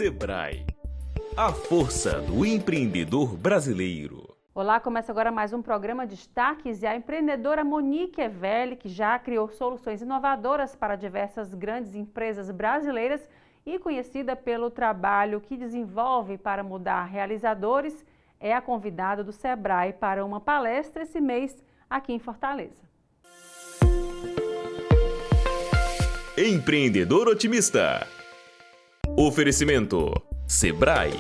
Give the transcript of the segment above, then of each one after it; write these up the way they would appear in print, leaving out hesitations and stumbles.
Sebrae, a força do empreendedor brasileiro. Olá, começa agora mais um programa Destaques e a empreendedora Monique Evelli, que já criou soluções inovadoras para diversas grandes empresas brasileiras e conhecida pelo trabalho que desenvolve para mudar realizadores, é a convidada do Sebrae para uma palestra esse mês aqui em Fortaleza. Empreendedor otimista. Oferecimento Sebrae,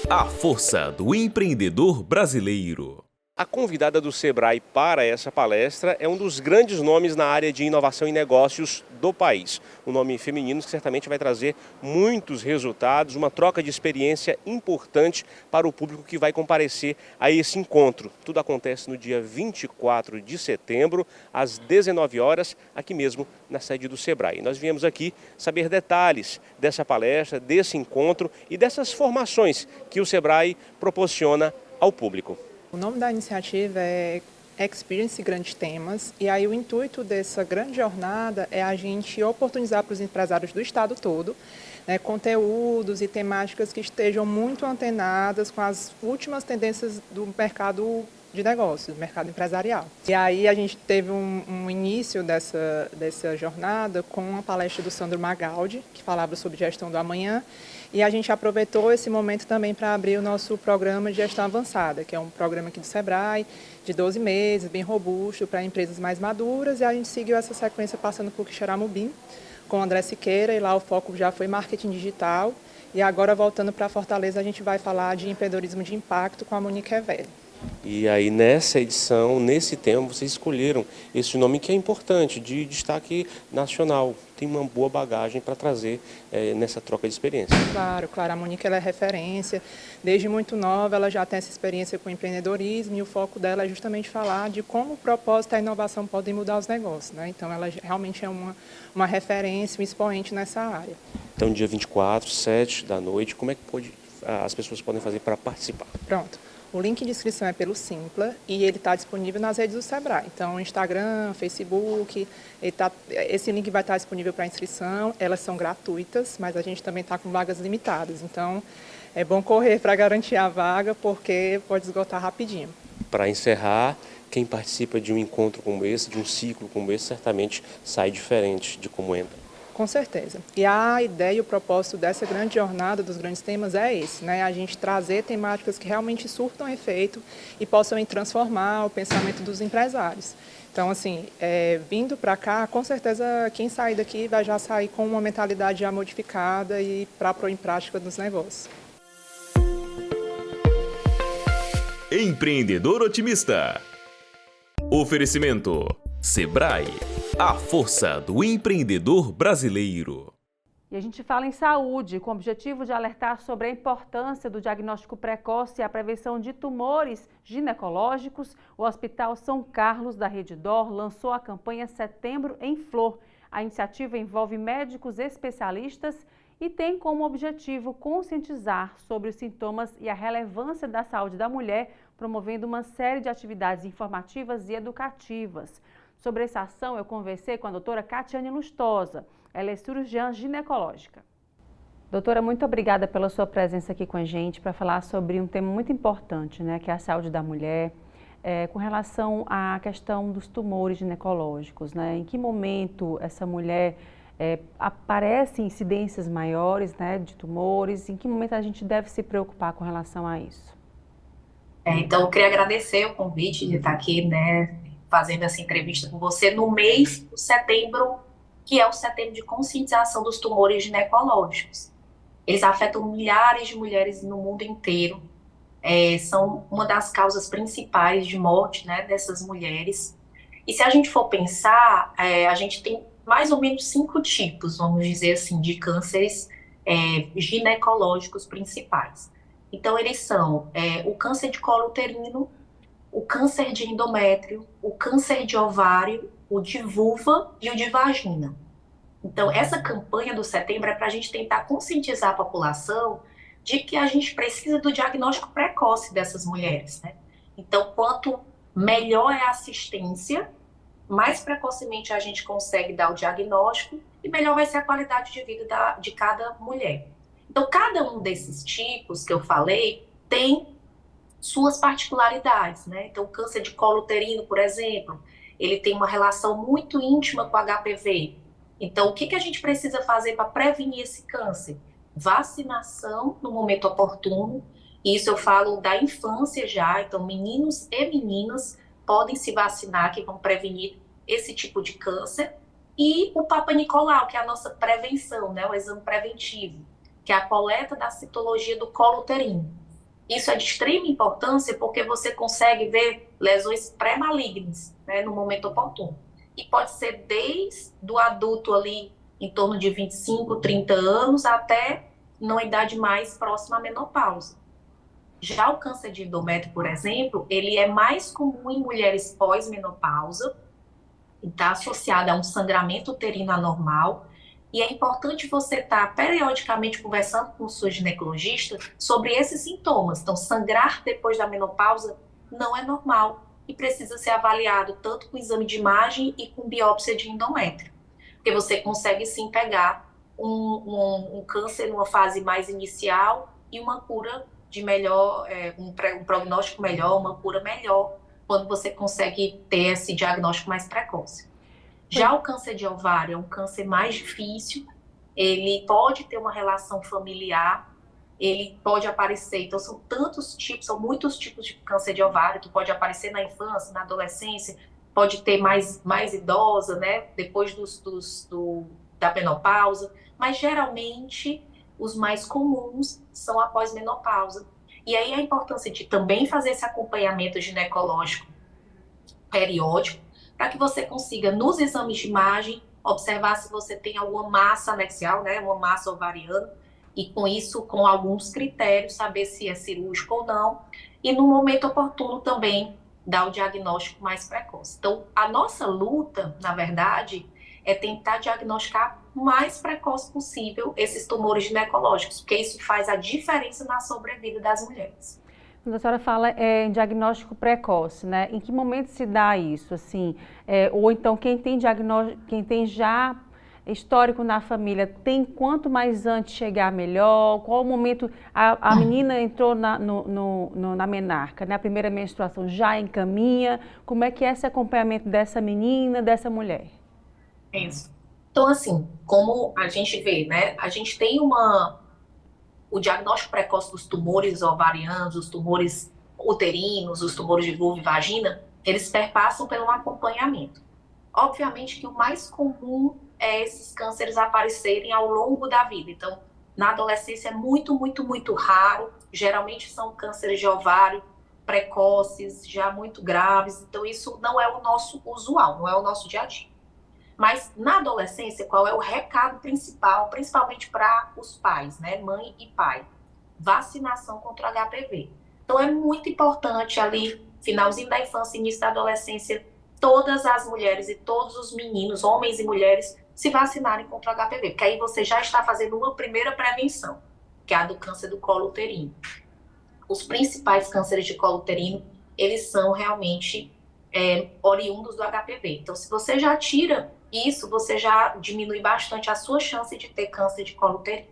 a força do empreendedor brasileiro. A convidada do Sebrae para essa palestra é um dos grandes nomes na área de inovação e negócios do país. Um nome feminino que certamente vai trazer muitos resultados, uma troca de experiência importante para o público que vai comparecer a esse encontro. Tudo acontece no dia 24 de setembro, às 19 horas, aqui mesmo na sede do Sebrae. Nós viemos aqui saber detalhes dessa palestra, desse encontro e dessas formações que o Sebrae proporciona ao público. O nome da iniciativa é Experience Grandes Temas, e aí o intuito dessa grande jornada é a gente oportunizar para os empresários do estado todo, conteúdos e temáticas que estejam muito antenadas com as últimas tendências do mercado de negócios, do mercado empresarial. E aí a gente teve um início dessa jornada com a palestra do Sandro Magaldi, que falava sobre gestão do amanhã, e a gente aproveitou esse momento também para abrir o nosso programa de gestão avançada, que é um programa aqui do Sebrae, de 12 meses, bem robusto, para empresas mais maduras, e a gente seguiu essa sequência passando por Quixeramobim, com o André Siqueira, e lá o foco já foi marketing digital, e agora voltando para Fortaleza a gente vai falar de empreendedorismo de impacto com a Monique Evelli. E aí nessa edição, nesse tema, vocês escolheram esse nome que é importante, de destaque nacional. Tem uma boa bagagem para trazer nessa troca de experiência. Claro, a Monique ela é referência. Desde muito nova ela já tem essa experiência com empreendedorismo e o foco dela é justamente falar de como o propósito e a inovação podem mudar os negócios, né? Então ela realmente é uma referência, um expoente nessa área. Então dia 24, 7 da noite, como é que as pessoas podem fazer para participar? Pronto. O link de inscrição é pelo Simpla e ele está disponível nas redes do Sebrae. Então, Instagram, Facebook, esse link vai estar disponível para inscrição. Elas são gratuitas, mas a gente também está com vagas limitadas. Então, é bom correr para garantir a vaga, porque pode esgotar rapidinho. Para encerrar, quem participa de um encontro como esse, de um ciclo como esse, certamente sai diferente de como entra. Com certeza. E a ideia e o propósito dessa grande jornada dos grandes temas é esse, né? A gente trazer temáticas que realmente surtam efeito e possam transformar o pensamento dos empresários. Então, assim, vindo para cá, com certeza quem sair daqui vai já sair com uma mentalidade já modificada e para pôr em prática nos negócios. Empreendedor otimista. Oferecimento Sebrae, a força do empreendedor brasileiro. E a gente fala em saúde, com o objetivo de alertar sobre a importância do diagnóstico precoce e a prevenção de tumores ginecológicos. O Hospital São Carlos da Rede D'Or lançou a campanha Setembro em Flor. A iniciativa envolve médicos especialistas e tem como objetivo conscientizar sobre os sintomas e a relevância da saúde da mulher, promovendo uma série de atividades informativas e educativas. Sobre essa ação, eu conversei com a doutora Catiane Lustosa. Ela é cirurgiã ginecológica. Doutora, muito obrigada pela sua presença aqui com a gente para falar sobre um tema muito importante, né, que é a saúde da mulher, com relação à questão dos tumores ginecológicos, né? Em que momento essa mulher aparece incidências maiores, né, de tumores? Em que momento a gente deve se preocupar com relação a isso? Então, eu queria agradecer o convite de estar aqui, né, fazendo essa entrevista com você no mês de setembro, que é o setembro de conscientização dos tumores ginecológicos. Eles afetam milhares de mulheres no mundo inteiro, são uma das causas principais de morte, né, dessas mulheres. E se a gente for pensar, a gente tem mais ou menos 5 tipos, vamos dizer assim, de cânceres ginecológicos principais. Então, eles são o câncer de colo uterino, o câncer de endométrio, o câncer de ovário, o de vulva e o de vagina. Então, essa campanha do setembro é para a gente tentar conscientizar a população de que a gente precisa do diagnóstico precoce dessas mulheres, né? Então, quanto melhor é a assistência, mais precocemente a gente consegue dar o diagnóstico e melhor vai ser a qualidade de vida de cada mulher. Então, cada um desses tipos que eu falei tem suas particularidades, né? Então, o câncer de colo uterino, por exemplo, ele tem uma relação muito íntima com o HPV. Então, o que a gente precisa fazer para prevenir esse câncer? Vacinação no momento oportuno. Isso eu falo da infância já. Então, meninos e meninas podem se vacinar, que vão prevenir esse tipo de câncer. E o Papa Nicolau, que é a nossa prevenção, né? O exame preventivo, que é a coleta da citologia do colo uterino. Isso é de extrema importância porque você consegue ver lesões pré-malignas, né, no momento oportuno. E pode ser desde o adulto ali em torno de 25, 30 anos até numa idade mais próxima à menopausa. Já o câncer de endométrio, por exemplo, ele é mais comum em mulheres pós-menopausa, está associado a um sangramento uterino anormal. E é importante você estar periodicamente conversando com o seu ginecologista sobre esses sintomas. Então, sangrar depois da menopausa não é normal e precisa ser avaliado tanto com exame de imagem e com biópsia de endométrio. Porque você consegue sim pegar um câncer numa fase mais inicial e uma cura de melhor, um prognóstico melhor, uma cura melhor, quando você consegue ter esse diagnóstico mais precoce. Já o câncer de ovário é um câncer mais difícil, ele pode ter uma relação familiar, ele pode aparecer, então são tantos tipos, são muitos tipos de câncer de ovário, que pode aparecer na infância, na adolescência, pode ter mais idosa, né, depois da menopausa, mas geralmente os mais comuns são após menopausa. E aí a importância de também fazer esse acompanhamento ginecológico periódico, para que você consiga, nos exames de imagem, observar se você tem alguma massa anexial, né, uma massa ovariana, e com isso, com alguns critérios, saber se é cirúrgico ou não, e no momento oportuno também dar o diagnóstico mais precoce. Então, a nossa luta, na verdade, é tentar diagnosticar o mais precoce possível esses tumores ginecológicos, porque isso faz a diferença na sobrevida das mulheres. Quando a senhora fala em diagnóstico precoce, né? Em que momento se dá isso, assim? Ou então quem tem diagnóstico, quem tem já histórico na família, tem quanto mais antes chegar melhor? Qual o momento a menina entrou na menarca, né? A primeira menstruação já encaminha? Como é que é esse acompanhamento dessa menina, dessa mulher? Isso. Então, assim, como a gente vê, né? A gente tem o diagnóstico precoce dos tumores ovarianos, os tumores uterinos, os tumores de vulva e vagina, eles perpassam pelo acompanhamento. Obviamente que o mais comum é esses cânceres aparecerem ao longo da vida. Então, na adolescência é muito, muito, muito raro. Geralmente são cânceres de ovário precoces, já muito graves. Então, isso não é o nosso usual, não é o nosso dia a dia. Mas na adolescência, qual é o recado principal, principalmente para os pais, né, mãe e pai? Vacinação contra o HPV. Então é muito importante ali, finalzinho da infância, início da adolescência, todas as mulheres e todos os meninos, homens e mulheres, se vacinarem contra o HPV, porque aí você já está fazendo uma primeira prevenção, que é a do câncer do colo uterino. Os principais cânceres de colo uterino, eles são realmente oriundos do HPV. Então, se você já tira isso, você já diminui bastante a sua chance de ter câncer de colo uterino.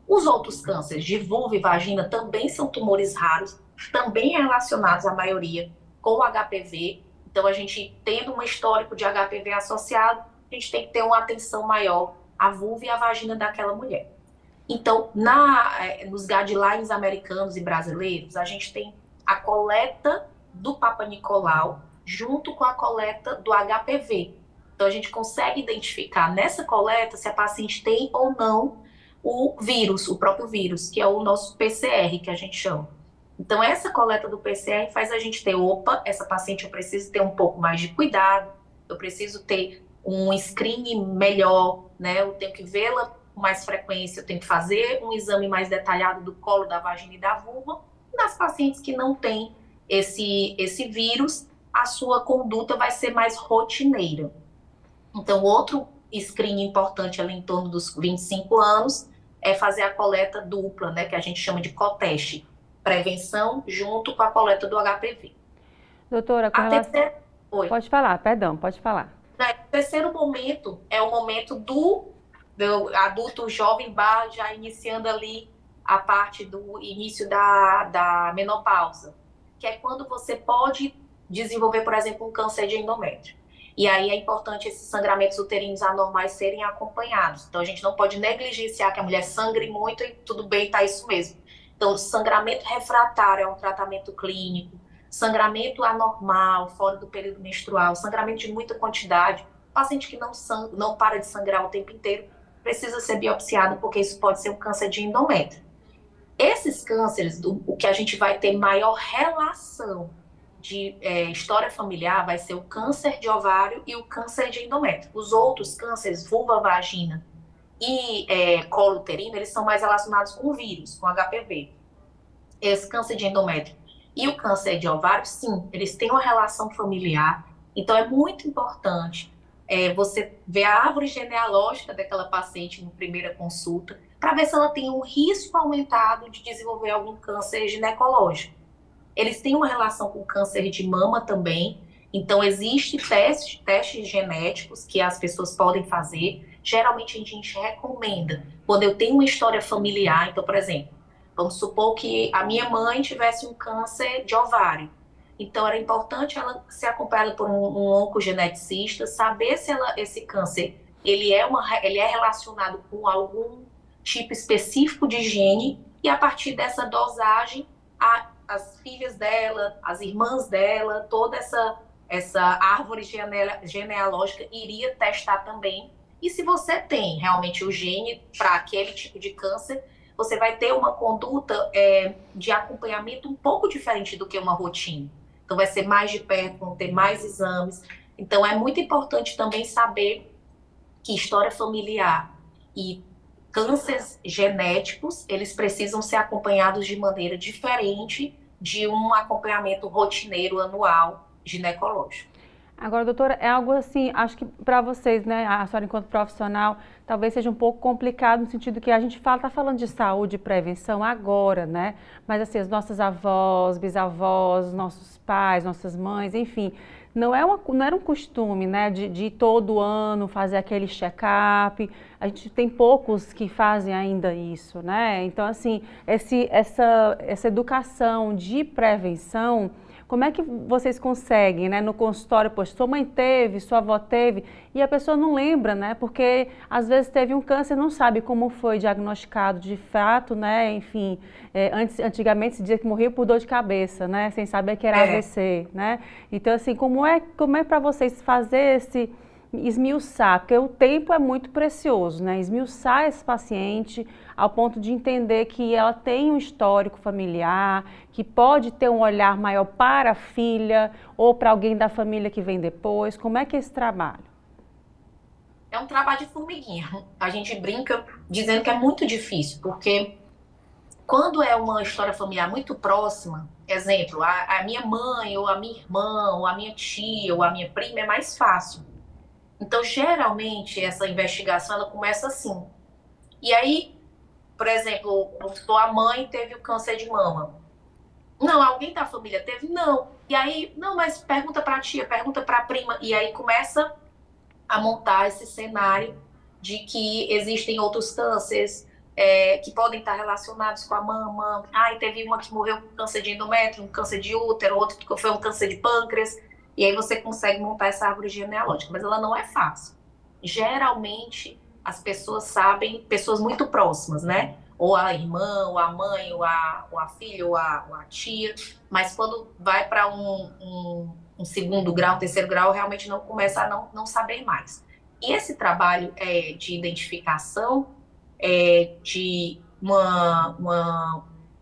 Os outros cânceres de vulva e vagina também são tumores raros, também relacionados, a maioria, com o HPV. Então, a gente tendo um histórico de HPV associado, a gente tem que ter uma atenção maior à vulva e à vagina daquela mulher. Então, nos guidelines americanos e brasileiros, a gente tem a coleta do Papa Nicolau junto com a coleta do HPV. Então, a gente consegue identificar nessa coleta se a paciente tem ou não o vírus, o próprio vírus, que é o nosso PCR, que a gente chama. Então, essa coleta do PCR faz a gente ter, opa, essa paciente eu preciso ter um pouco mais de cuidado, eu preciso ter um screening melhor, né? Eu tenho que vê-la com mais frequência, eu tenho que fazer um exame mais detalhado do colo, da vagina e da vulva. Nas pacientes que não têm esse vírus, a sua conduta vai ser mais rotineira. Então, outro screening importante ali em torno dos 25 anos é fazer a coleta dupla, né, que a gente chama de coteste, prevenção junto com a coleta do HPV. Doutora, com relação... Pode falar, perdão, pode falar. O terceiro momento é o momento do do adulto jovem barra já iniciando ali a parte do início da menopausa, que é quando você pode desenvolver, por exemplo, um câncer de endométrio. E aí é importante esses sangramentos uterinos anormais serem acompanhados. Então a gente não pode negligenciar que a mulher sangre muito e tudo bem, tá isso mesmo. Então, sangramento refratário é um tratamento clínico, sangramento anormal, fora do período menstrual, sangramento de muita quantidade, paciente que não para de sangrar o tempo inteiro, precisa ser biopsiado, porque isso pode ser um câncer de endométrio. Esses cânceres, o que a gente vai ter maior relação de história familiar vai ser o câncer de ovário e o câncer de endométrio. Os outros cânceres, vulva, vagina e colo uterino, eles são mais relacionados com o vírus, com HPV. Esse câncer de endométrio e o câncer de ovário, sim, eles têm uma relação familiar. Então, é muito importante você ver a árvore genealógica daquela paciente na primeira consulta, para ver se ela tem um risco aumentado de desenvolver algum câncer ginecológico. Eles têm uma relação com câncer de mama também, então existem testes genéticos que as pessoas podem fazer. Geralmente a gente recomenda, quando eu tenho uma história familiar, então, por exemplo, vamos supor que a minha mãe tivesse um câncer de ovário. Então, era importante ela ser acompanhada por um oncogeneticista, saber se esse câncer ele é relacionado com algum tipo específico de gene, e a partir dessa dosagem, as filhas dela, as irmãs dela, toda essa árvore genealógica iria testar também. E se você tem realmente o gene para aquele tipo de câncer, você vai ter uma conduta de acompanhamento um pouco diferente do que uma rotina. Então, vai ser mais de perto, vão ter mais exames. Então, é muito importante também saber que história familiar e cânceres genéticos, eles precisam ser acompanhados de maneira diferente de um acompanhamento rotineiro anual ginecológico. Agora, doutora, é algo assim, acho que para vocês, né, a senhora enquanto profissional, talvez seja um pouco complicado no sentido que a gente está falando de saúde e prevenção agora, né? Mas assim, as nossas avós, bisavós, nossos pais, nossas mães, enfim, não era um costume, né, de todo ano fazer aquele check-up. A gente tem poucos que fazem ainda isso, né? Então, assim, essa educação de prevenção, como é que vocês conseguem, né, no consultório, poxa, sua mãe teve, sua avó teve, e a pessoa não lembra, né, porque às vezes teve um câncer, não sabe como foi diagnosticado de fato, né, enfim, antigamente se dizia que morria por dor de cabeça, né, sem saber que era AVC, né, então assim, como é para vocês fazer esmiuçar, porque o tempo é muito precioso, né, esmiuçar esse paciente ao ponto de entender que ela tem um histórico familiar, que pode ter um olhar maior para a filha ou para alguém da família que vem depois. Como é que é esse trabalho? É um trabalho de formiguinha. A gente brinca dizendo que é muito difícil, porque quando é uma história familiar muito próxima, exemplo, a minha mãe, ou a minha irmã, ou a minha tia, ou a minha prima, é mais fácil. Então, geralmente, essa investigação, ela começa assim. E aí, por exemplo, a mãe teve o câncer de mama. Não, alguém da família teve? Não. E aí, não, mas pergunta para a tia, pergunta para a prima. E aí começa a montar esse cenário de que existem outros cânceres que podem estar relacionados com a mama. E teve uma que morreu com câncer de endométrio, um câncer de útero, outro que foi um câncer de pâncreas. E aí você consegue montar essa árvore genealógica, mas ela não é fácil. Geralmente, as pessoas sabem, pessoas muito próximas, né? Ou a irmã, ou a mãe, ou a filha, ou a tia. Mas quando vai para um segundo grau, um terceiro grau, realmente não começa a não saber mais. E esse trabalho de identificação, de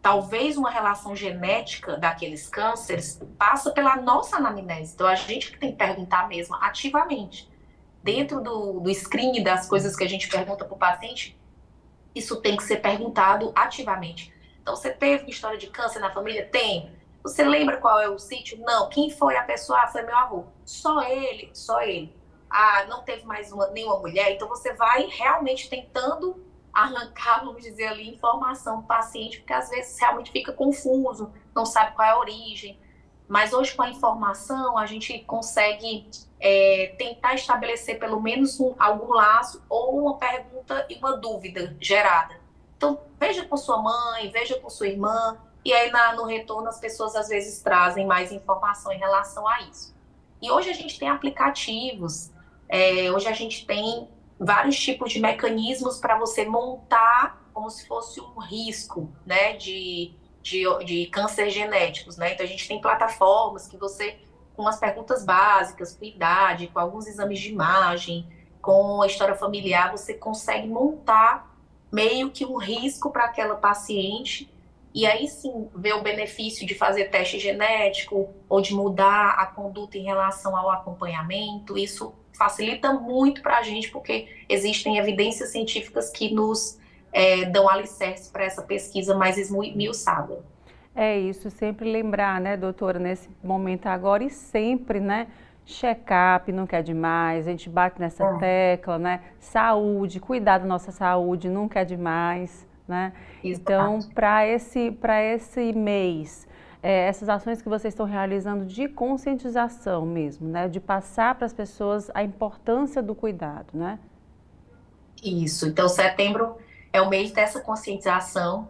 talvez uma relação genética daqueles cânceres, passa pela nossa anamnese. Então, a gente que tem que perguntar mesmo ativamente. Dentro do screening das coisas que a gente pergunta para o paciente, isso tem que ser perguntado ativamente. Então, você teve história de câncer na família? Tem. Você lembra qual é o sítio? Não. Quem foi a pessoa? Foi meu avô. Só ele. Não teve mais nenhuma mulher. Então, você vai realmente tentando arrancar, vamos dizer ali, informação do paciente, porque às vezes realmente fica confuso, não sabe qual é a origem. Mas hoje, com a informação, a gente consegue tentar estabelecer pelo menos algum laço ou uma pergunta e uma dúvida gerada. Então, veja com sua mãe, veja com sua irmã, e aí no retorno as pessoas às vezes trazem mais informação em relação a isso. E hoje a gente tem aplicativos, hoje a gente tem vários tipos de mecanismos para você montar como se fosse um risco, né, de câncer genéticos, né? Então a gente tem plataformas que você, com as perguntas básicas, com idade, com alguns exames de imagem, com a história familiar, você consegue montar meio que um risco para aquela paciente, e aí sim ver o benefício de fazer teste genético ou de mudar a conduta em relação ao acompanhamento. Isso facilita muito para a gente, porque existem evidências científicas que nos dão alicerce para essa pesquisa mais esmiuçada. É isso, sempre lembrar, né, doutora, nesse momento agora e sempre, né, check-up nunca é demais, a gente bate nessa tecla, né, saúde, cuidar da nossa saúde nunca é demais, né. Então, para esse mês, essas ações que vocês estão realizando de conscientização mesmo, né, de passar para as pessoas a importância do cuidado, né? Isso, então setembro é o mês dessa conscientização.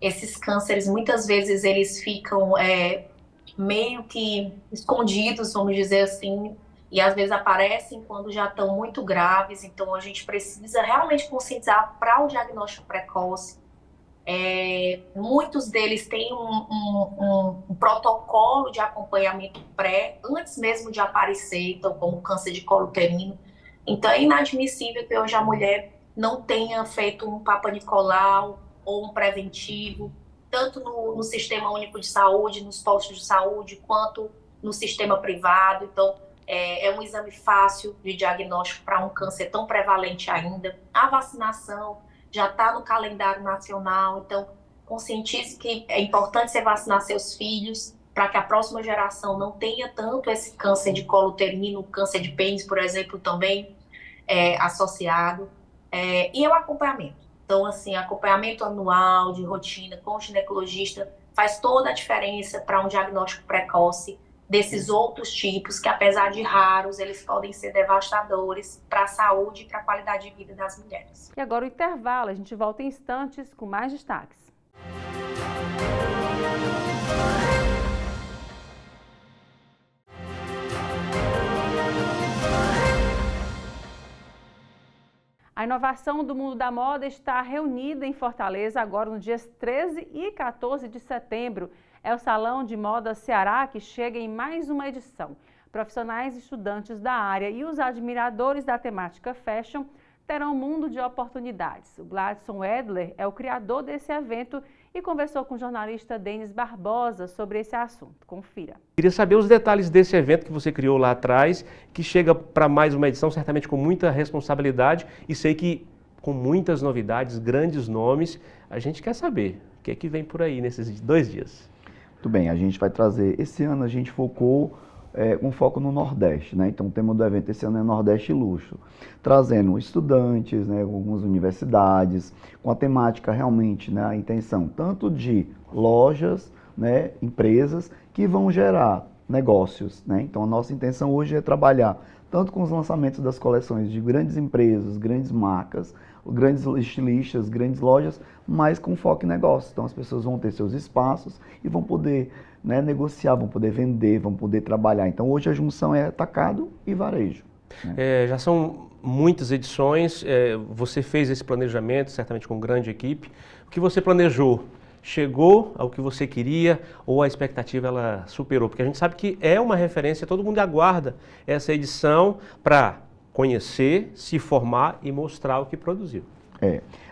Esses cânceres, muitas vezes, eles ficam meio que escondidos, vamos dizer assim, e às vezes aparecem quando já estão muito graves. Então, a gente precisa realmente conscientizar para o diagnóstico precoce. Muitos deles têm um protocolo de acompanhamento antes mesmo de aparecer, então, como câncer de colo uterino. Então, é inadmissível que hoje a mulher não tenha feito um Papa Nicolau ou um preventivo, tanto no Sistema Único de Saúde, nos postos de saúde, quanto no sistema privado. Então, é um exame fácil de diagnóstico para um câncer tão prevalente ainda. A vacinação já está no calendário nacional, então conscientize que é importante você vacinar seus filhos para que a próxima geração não tenha tanto esse câncer de colo uterino, câncer de pênis, por exemplo, também associado. E o acompanhamento. Então, assim, acompanhamento anual, de rotina, com o ginecologista, faz toda a diferença para um diagnóstico precoce desses outros tipos, que apesar de raros, eles podem ser devastadores para a saúde e para a qualidade de vida das mulheres. E agora o intervalo, a gente volta em instantes com mais destaques. A inovação do mundo da moda está reunida em Fortaleza agora nos dias 13 e 14 de setembro. É o Salão de Moda Ceará que chega em mais uma edição. Profissionais e estudantes da área e os admiradores da temática fashion terão um mundo de oportunidades. O Gladson Edler é o criador desse evento e conversou com o jornalista Denis Barbosa sobre esse assunto. Confira. Queria saber os detalhes desse evento que você criou lá atrás, que chega para mais uma edição, certamente com muita responsabilidade, e sei que com muitas novidades, grandes nomes. A gente quer saber o que é que vem por aí nesses 2 dias. Muito bem, a gente vai trazer, esse ano a gente focou um foco no Nordeste, né? Então o tema do evento esse ano é Nordeste Luxo, trazendo estudantes, né, algumas universidades, com a temática realmente, né, a intenção tanto de lojas, né, empresas que vão gerar negócios, né? Então a nossa intenção hoje é trabalhar tanto com os lançamentos das coleções de grandes empresas, grandes marcas, grandes estilistas, grandes lojas, mas com foco em negócio. Então as pessoas vão ter seus espaços e vão poder, né, negociar, vão poder vender, vão poder trabalhar. Então hoje a junção é atacado e varejo. Né? Já são muitas edições, você fez esse planejamento, certamente com grande equipe. O que você planejou chegou ao que você queria ou a expectativa ela superou? Porque a gente sabe que é uma referência, todo mundo aguarda essa edição para conhecer, se formar e mostrar o que produziu.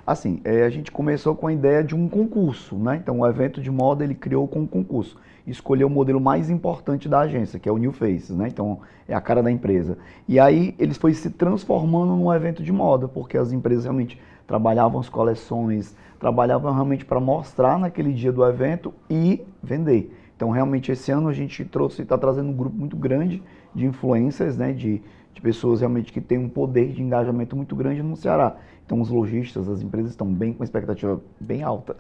Assim, a gente começou com a ideia de um concurso, né? Então o evento de moda ele criou com um concurso, escolheu o modelo mais importante da agência, que é o New Faces, né? Então é a cara da empresa. E aí eles foi se transformando num evento de moda, porque as empresas realmente trabalhavam as coleções, trabalhavam realmente para mostrar naquele dia do evento e vender. Então realmente esse ano a gente está trazendo um grupo muito grande de influencers, né? De de pessoas realmente que têm um poder de engajamento muito grande no Ceará. Então os lojistas, as empresas estão bem com expectativa bem alta.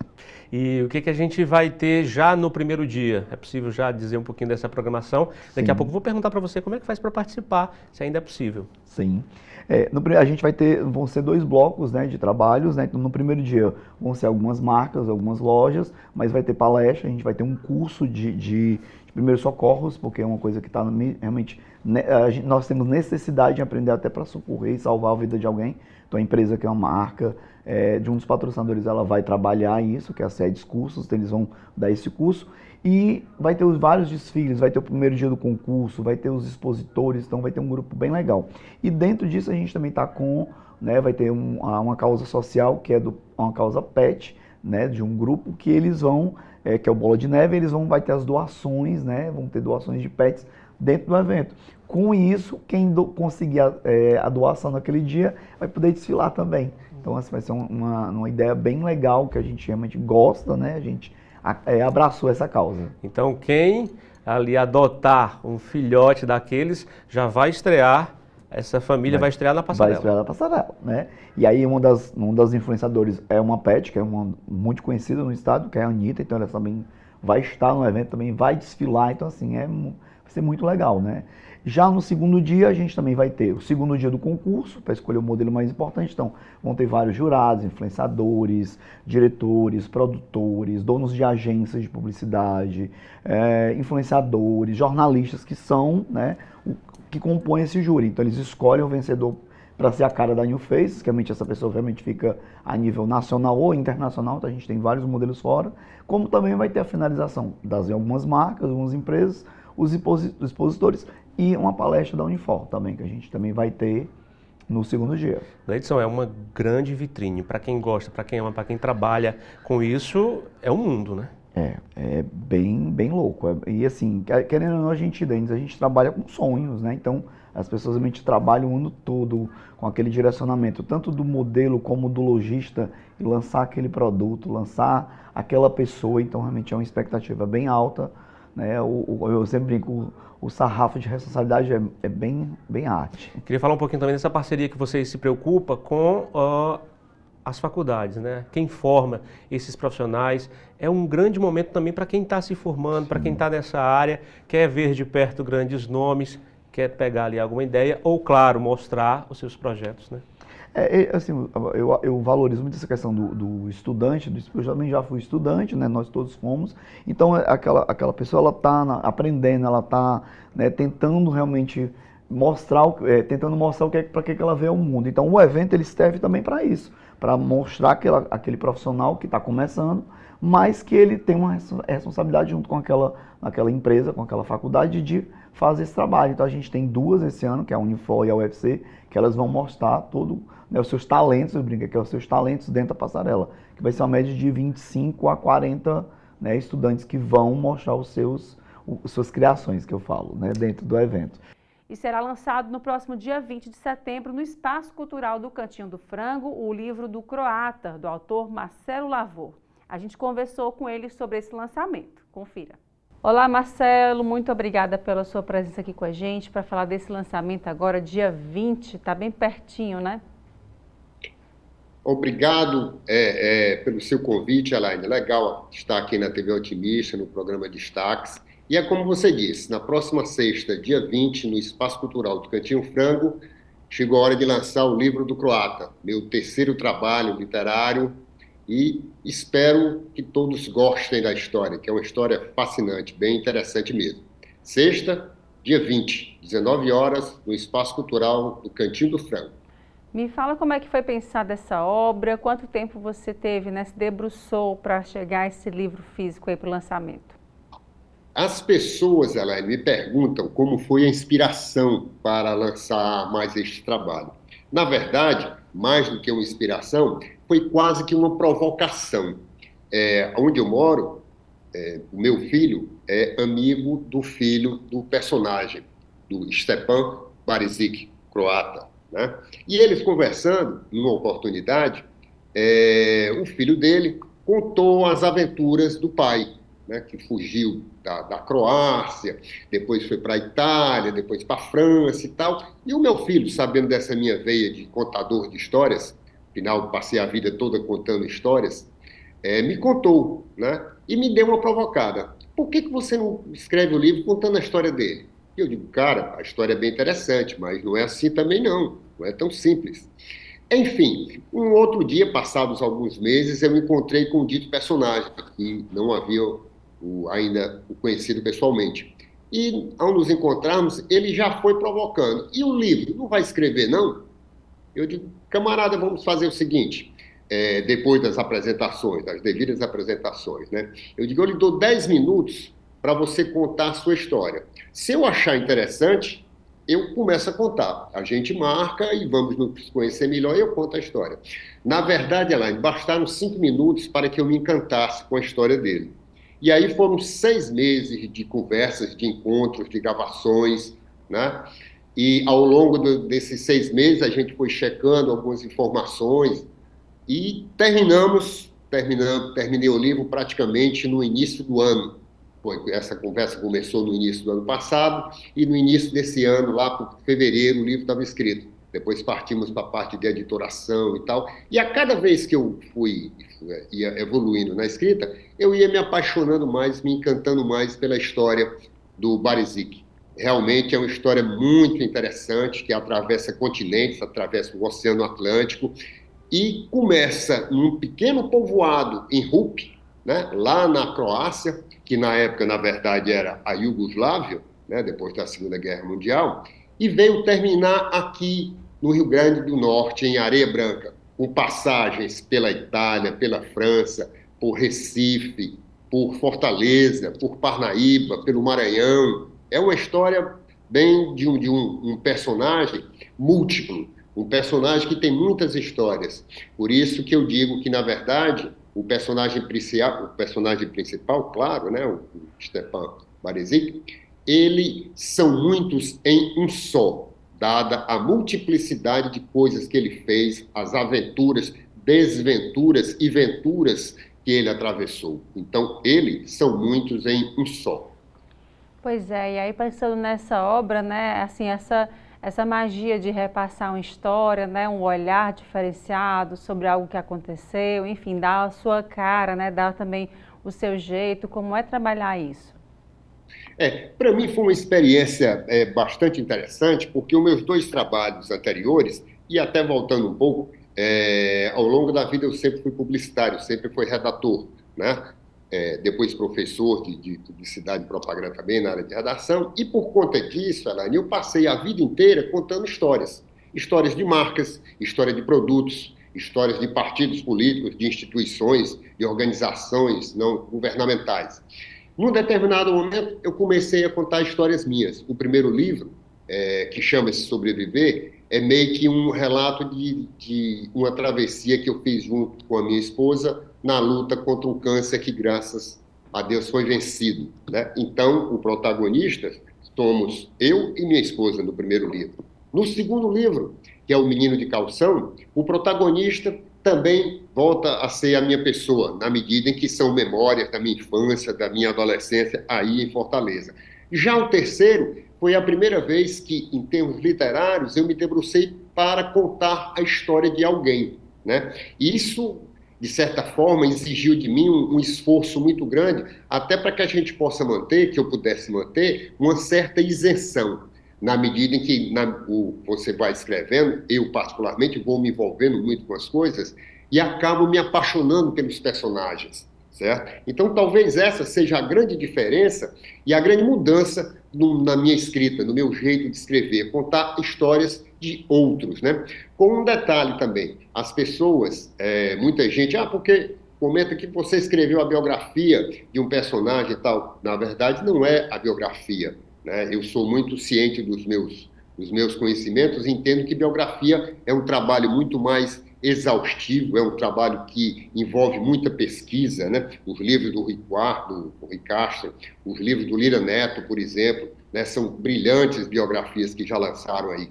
E o que a gente vai ter já no primeiro dia? É possível já dizer um pouquinho dessa programação? Daqui a pouco eu vou perguntar para você como é que faz para participar, se ainda é possível. Sim. A gente vão ser 2 blocos, né, de trabalhos, né? Então, no primeiro dia vão ser algumas marcas, algumas lojas, mas vai ter palestra, a gente vai ter um curso de primeiros socorros, porque é uma coisa que está realmente... nós temos necessidade de aprender até para socorrer e salvar a vida de alguém. Então, a empresa que é uma marca de um dos patrocinadores, ela vai trabalhar isso, que é a SEDES Cursos, então eles vão dar esse curso. E vai ter vários desfiles, vai ter o primeiro dia do concurso, vai ter os expositores, então vai ter um grupo bem legal. E dentro disso a gente também está com, né, vai ter uma causa social, que é uma causa PET, né, de um grupo que eles vão, que é o Bola de Neve, vai ter as doações, né, vão ter doações de PETs dentro do evento. Com isso, quem conseguir a doação naquele dia vai poder desfilar também. Então essa vai ser uma ideia bem legal, que a gente realmente gosta, né, a gente abraçou essa causa. Então quem ali adotar um filhote daqueles já vai estrear, essa família vai estrear na passarela. Vai estrear na passarela, né? E aí um das influenciadores é uma pet, que é uma muito conhecida no estado, que é a Anitta, então ela também vai estar no evento, também vai desfilar, então assim, vai ser muito legal, né? Já no segundo dia, a gente também vai ter o segundo dia do concurso, para escolher o modelo mais importante. Então, vão ter vários jurados, influenciadores, diretores, produtores, donos de agências de publicidade, influenciadores, jornalistas que são, né, que compõem esse júri. Então, eles escolhem o vencedor para ser a cara da New Faces, que realmente essa pessoa realmente fica a nível nacional ou internacional, então a gente tem vários modelos fora, como também vai ter a finalização das algumas marcas, algumas empresas, os expositores e uma palestra da Unifor também, que a gente também vai ter no segundo dia. Leidson, é uma grande vitrine. Para quem gosta, para quem ama, para quem trabalha com isso, é um mundo, né? É bem louco. E assim, querendo ou não, a gente trabalha com sonhos, né? Então, as pessoas realmente trabalham o ano todo com aquele direcionamento, tanto do modelo como do lojista, e lançar aquele produto, lançar aquela pessoa. Então, realmente é uma expectativa bem alta, né? Eu sempre brinco, o sarrafo de responsabilidade é bem arte. Queria falar um pouquinho também dessa parceria que vocês se preocupam com as faculdades, né? Quem forma esses profissionais. É um grande momento também para quem está se formando, para quem está nessa área, quer ver de perto grandes nomes, quer pegar ali alguma ideia ou, claro, mostrar os seus projetos, né? Assim, eu valorizo muito essa questão do estudante, eu também já fui estudante, né, nós todos fomos, então aquela pessoa, ela está aprendendo, ela está, né, tentando realmente mostrar, para que ela vê o mundo. Então o evento ele serve também para isso, para mostrar aquele profissional que está começando, mas que ele tem uma responsabilidade junto com aquela empresa, com aquela faculdade de fazer esse trabalho. Então a gente tem 2 esse ano, que é a Unifor e a UFC, que elas vão mostrar os seus talentos, eu brinco que é os seus talentos dentro da passarela, que vai ser uma média de 25 a 40, né, estudantes que vão mostrar suas criações, que eu falo, né, dentro do evento. E será lançado no próximo dia 20 de setembro, no Espaço Cultural do Cantinho do Frango, o livro do Croata, do autor Marcelo Lavor. A gente conversou com ele sobre esse lançamento. Confira. Olá, Marcelo, muito obrigada pela sua presença aqui com a gente para falar desse lançamento agora, dia 20, está bem pertinho, né? Obrigado pelo seu convite, Elaine. Legal estar aqui na TV Otimista, no programa Destaques. E é como você disse, na próxima sexta, dia 20, no Espaço Cultural do Cantinho Frango, chegou a hora de lançar o livro do Croata, meu terceiro trabalho literário, e espero que todos gostem da história, que é uma história fascinante, bem interessante mesmo. Sexta, dia 20, 19 horas, no Espaço Cultural do Cantinho do Frango. Me fala como é que foi pensada essa obra, quanto tempo você teve, né, se debruçou para chegar a esse livro físico aí para o lançamento? As pessoas, Elaine, me perguntam como foi a inspiração para lançar mais este trabalho. Na verdade, mais do que uma inspiração, foi quase que uma provocação. Onde eu moro, o meu filho é amigo do filho do personagem, do Stepan Barišić, croata, né? E eles conversando, numa oportunidade, o filho dele contou as aventuras do pai, né, que fugiu da Croácia, depois foi para a Itália, depois para a França e tal. E o meu filho, sabendo dessa minha veia de contador de histórias, afinal, passei a vida toda contando histórias, me contou, né, e me deu uma provocada. Por que você não escreve o livro contando a história dele? E eu digo, cara, a história é bem interessante, mas não é assim também não é tão simples. Enfim, um outro dia, passados alguns meses, eu me encontrei com um dito personagem, que não havia ainda o conhecido pessoalmente. E, ao nos encontrarmos, ele já foi provocando. E o livro, não vai escrever, não? Eu digo, camarada, vamos fazer o seguinte, depois das apresentações, das devidas apresentações, né? Eu digo, eu lhe dou 10 minutos para você contar a sua história. Se eu achar interessante, eu começo a contar. A gente marca e vamos nos conhecer melhor e eu conto a história. Na verdade, Elaine, bastaram 5 minutos para que eu me encantasse com a história dele. E aí foram 6 meses de conversas, de encontros, de gravações, né? E ao longo desses 6 meses a gente foi checando algumas informações e terminei o livro praticamente no início do ano. Essa conversa começou no início do ano passado e no início desse ano, lá por fevereiro, o livro estava escrito. Depois partimos para a parte de editoração e tal. E a cada vez que eu ia evoluindo na escrita, eu ia me apaixonando mais, me encantando mais pela história do Barizik. Realmente é uma história muito interessante, que atravessa continentes, atravessa o Oceano Atlântico, e começa num pequeno povoado em Rup, né, lá na Croácia, que na época, na verdade, era a Iugoslávia, né, depois da Segunda Guerra Mundial, e veio terminar aqui no Rio Grande do Norte, em Areia Branca, com passagens pela Itália, pela França, por Recife, por Fortaleza, por Parnaíba, pelo Maranhão. É uma história bem de um personagem múltiplo, um personagem que tem muitas histórias. Por isso que eu digo que, na verdade, o personagem principal, claro, né, o Stepan Barizik, são muitos em um só, dada a multiplicidade de coisas que ele fez, as aventuras, desventuras e venturas que ele atravessou. Então, são muitos em um só. Pois é, e aí pensando nessa obra, né, assim, essa magia de repassar uma história, né, um olhar diferenciado sobre algo que aconteceu, enfim, dar a sua cara, né, dar também o seu jeito, como é trabalhar isso? Para mim foi uma experiência bastante interessante, porque os meus 2 trabalhos anteriores, e até voltando um pouco, ao longo da vida eu sempre fui publicitário, sempre fui redator, né? Depois professor de publicidade e propaganda também na área de redação, e por conta disso, Elaine, eu passei a vida inteira contando histórias de marcas, história de produtos, histórias de partidos políticos, de instituições, de organizações não governamentais. Num determinado momento, eu comecei a contar histórias minhas. O primeiro livro, que chama-se Sobreviver, é meio que um relato de uma travessia que eu fiz junto com a minha esposa na luta contra um câncer que, graças a Deus, foi vencido, né? Então, o protagonista somos eu e minha esposa no primeiro livro. No segundo livro, que é O Menino de Calção, o protagonista também volta a ser a minha pessoa, na medida em que são memórias da minha infância, da minha adolescência, aí em Fortaleza. Já o terceiro foi a primeira vez que, em termos literários, eu me debrucei para contar a história de alguém, né? Isso, de certa forma, exigiu de mim um esforço muito grande, até para que a gente possa manter, que eu pudesse manter, uma certa isenção, na medida em que você vai escrevendo, eu particularmente vou me envolvendo muito com as coisas e acabo me apaixonando pelos personagens, certo? Então, talvez essa seja a grande diferença e a grande mudança na minha escrita, no meu jeito de escrever, contar histórias de outros, né? Com um detalhe também, as pessoas, muita gente, porque comenta que você escreveu a biografia de um personagem e tal. Na verdade, não é a biografia, né? Eu sou muito ciente dos meus conhecimentos e entendo que biografia é um trabalho muito mais exaustivo, é um trabalho que envolve muita pesquisa, né? Os livros do Rui Castro, os livros do Lira Neto, por exemplo, né? São brilhantes biografias que já lançaram aí.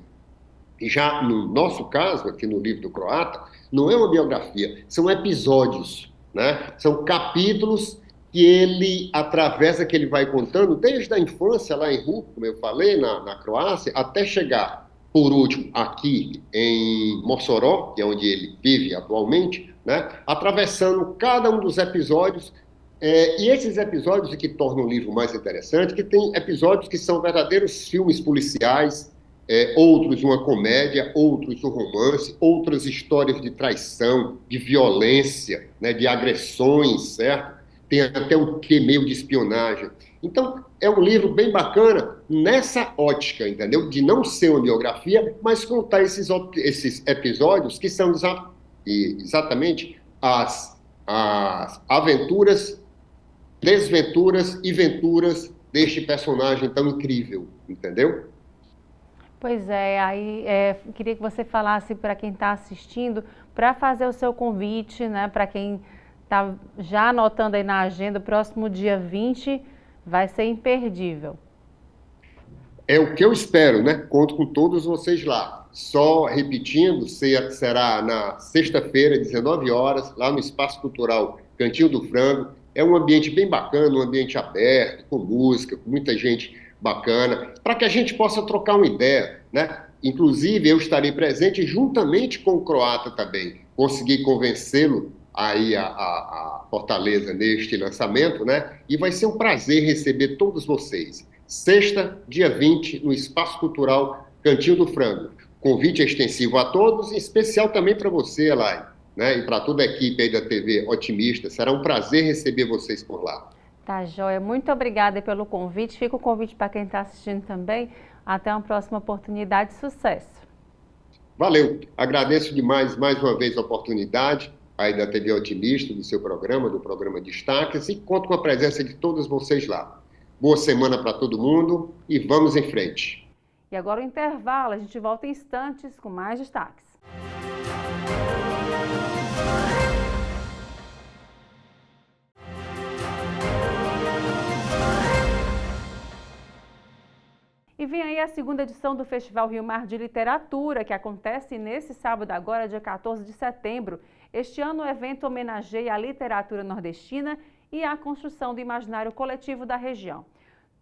E já no nosso caso, aqui no livro do Croata, não é uma biografia, são episódios, né? São capítulos que ele atravessa, que ele vai contando, desde a infância lá em Huk, como eu falei, na Croácia, até chegar, por último, aqui em Mossoró, que é onde ele vive atualmente, né? Atravessando cada um dos episódios. E esses episódios que tornam o livro mais interessante, que tem episódios que são verdadeiros filmes policiais, outros uma comédia, outros um romance, outras histórias de traição, de violência, né, de agressões, certo? Tem até um quê meio de espionagem. Então, é um livro bem bacana nessa ótica, entendeu? De não ser uma biografia, mas contar esses episódios que são exatamente as aventuras, desventuras e venturas deste personagem tão incrível, entendeu? Pois é, aí queria que você falasse para quem está assistindo, para fazer o seu convite, né? Para quem está já anotando aí na agenda, o próximo dia 20 vai ser imperdível. É o que eu espero, né? Conto com todos vocês lá. Só repetindo, será na sexta-feira, 19 horas, lá no Espaço Cultural Cantinho do Frango. É um ambiente bem bacana, um ambiente aberto, com música, com muita gente bacana, para que a gente possa trocar uma ideia, né? Inclusive, eu estarei presente juntamente com o croata também. Consegui convencê-lo aí a Fortaleza neste lançamento, né? E vai ser um prazer receber todos vocês. Sexta, dia 20, no Espaço Cultural Cantinho do Frango. Convite extensivo a todos, em especial também para você, Elai, né? E para toda a equipe aí da TV Otimista. Será um prazer receber vocês por lá. Tá, joia. Muito obrigada pelo convite. Fica o convite para quem está assistindo também. Até uma próxima oportunidade. Sucesso. Valeu. Agradeço demais, mais uma vez, a oportunidade aí da TV Otimista, do seu programa, do programa Destaques, e conto com a presença de todos vocês lá. Boa semana para todo mundo e vamos em frente. E agora o intervalo. A gente volta em instantes com mais destaques. E vem aí a segunda edição do Festival Rio Mar de Literatura, que acontece nesse sábado agora, dia 14 de setembro. Este ano o evento homenageia a literatura nordestina e a construção do imaginário coletivo da região.